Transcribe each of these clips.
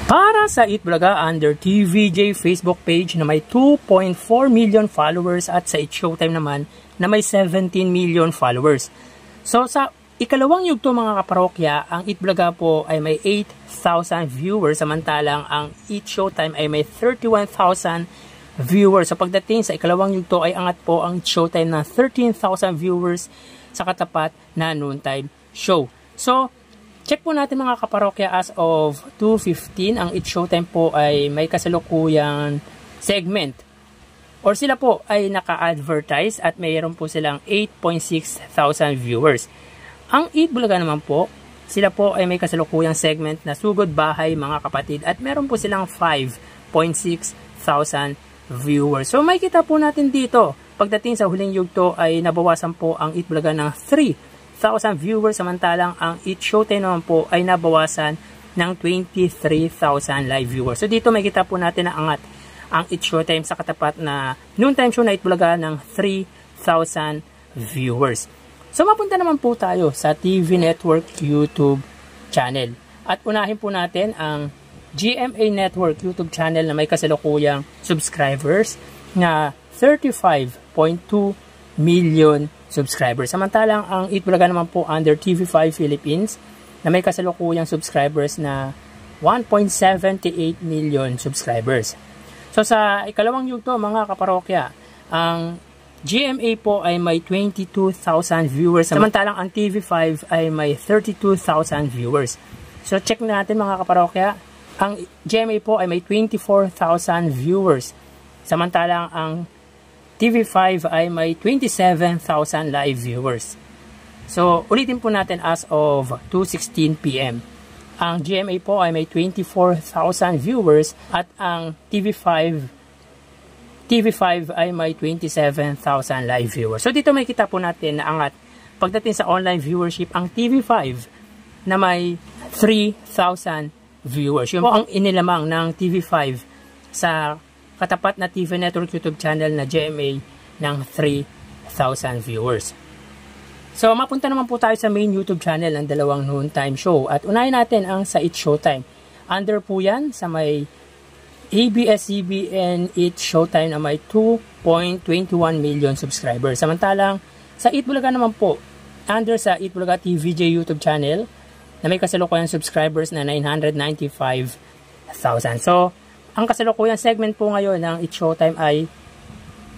Para sa Itbulaga under TVJ Facebook page na may 2.4 million followers at sa It Showtime naman na may 17 million followers. So sa ikalawang yugto mga kaparokya, ang Itbulaga po ay may 8,000 viewers samantalang ang It Showtime ay may 31,000 viewers. So pagdating sa ikalawang yugto ay angat po ang It Showtime na 13,000 viewers sa katapat na noontime show. So check po natin mga kaparokya, as of 2:15, ang It Showtime po ay may kasalukuyang segment. Or sila po ay naka-advertise at mayroon po silang 8.6 thousand viewers. Ang Itbulaga naman po, sila po ay may kasalukuyang segment na Sugod Bahay mga kapatid at meron po silang 5.6 thousand viewers. So may kita po natin dito, pagdating sa huling yugto ay nabawasan po ang Itbulaga ng 3,000 viewers samantalang ang It Showtime naman po ay nabawasan ng 23,000 live viewers. So dito may kita po natin na angat ang It Showtime sa katapat na noontime show na Itbulaga ng 3,000 viewers. So mapunta naman po tayo sa TV Network YouTube channel. At unahin po natin ang GMA Network YouTube channel na may kasalukuyang subscribers na 35.2 million subscribers. Samantalang ang Itbulaga naman po under TV5 Philippines na may kasalukuyang subscribers na 1.78 million subscribers. So sa ikalawang yugto mga kaparokya, ang GMA po ay may 22,000 viewers samantalang ang TV5 ay may 32,000 viewers. So check natin mga kaparokya, ang GMA po ay may 24,000 viewers samantalang ang TV5 ay may 27,000 live viewers. So, ulitin po natin as of 2:16 PM. Ang GMA po ay may 24,000 viewers at ang TV5 ay may 27,000 live viewers. So, dito may kita po natin na angat pagdating sa online viewership ang TV5 na may 3,000 viewers. Yun po ang inilamang ng TV5 sa katapat na TV Network YouTube channel na GMA ng 3,000 viewers. So, mapunta naman po tayo sa main YouTube channel ng dalawang noontime show. At unahin natin ang sa It Showtime. Under po yan sa may ABS-CBN It Showtime na may 2.21 million subscribers. Samantalang sa Itbulaga naman po, under sa Itbulaga TVJ YouTube channel na may kasalukuyang subscribers na 995,000. So, ang kasalukuyang segment po ngayon ng It Showtime ay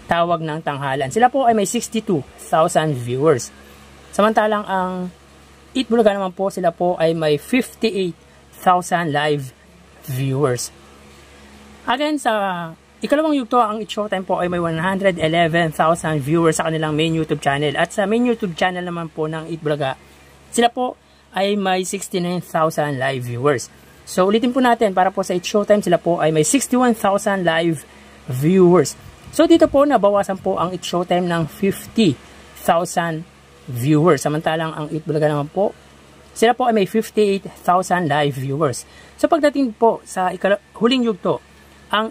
Tawag ng Tanghalan. Sila po ay may 62,000 viewers. Samantalang ang Itbulaga naman po, sila po ay may 58,000 live viewers. Again, sa ikalawang yugto, ang It Showtime po ay may 111,000 viewers sa kanilang main YouTube channel. At sa main YouTube channel naman po ng Itbulaga, sila po ay may 69,000 live viewers. So, ulitin po natin, para po sa It Showtime, sila po ay may 61,000 live viewers. So, dito po, nabawasan po ang It Showtime ng 50,000 viewers. Samantalang ang Itbulaga naman po, sila po ay may 58,000 live viewers. So, pagdating po sa huling yugto, ang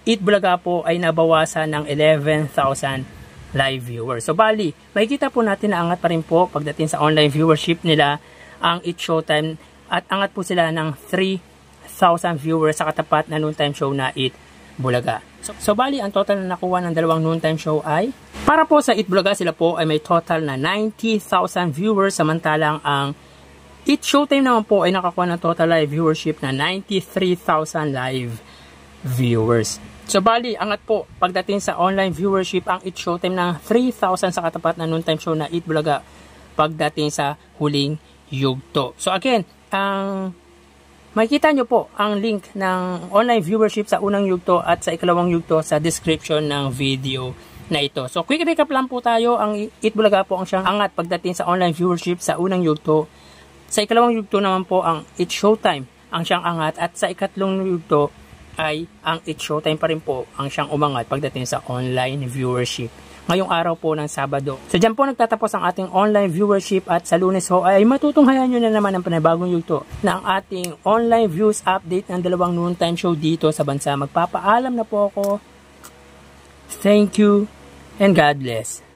Itbulaga po ay nabawasan ng 11,000 live viewers. So, bali, makikita po natin na angat pa rin po pagdating sa online viewership nila ang It Showtime. At angat po sila ng 3,000 viewers sa katapat na noontime show na Itbulaga. So bali, ang total na nakuha ng dalawang noontime show ay, para po sa Itbulaga, sila po ay may total na 90,000 viewers. Samantalang ang It Showtime naman po ay nakakuha ng total live viewership na 93,000 live viewers. So bali, angat po pagdating sa online viewership ang It Showtime ng 3,000 sa katapat na noontime show na Itbulaga pagdating sa huling yugto. So again, makikita nyo po ang link ng online viewership sa unang yugto at sa ikalawang yugto sa description ng video na ito. So quick recap lang po tayo. Ang Itbulaga po ang siyang angat pagdating sa online viewership sa unang yugto. Sa ikalawang yugto naman po ang It Showtime ang siyang angat at sa ikatlong yugto ay ang It Showtime pa rin po ang siyang umangat pagdating sa online viewership ngayong araw po ng Sabado. So dyan po nagtatapos ang ating online viewership at sa Lunes ho ay matutunghayan nyo na naman ang panibagong yugto na ang ating online views update ng dalawang noontime show dito sa bansa. Magpapaalam na po ako. Thank you and God bless.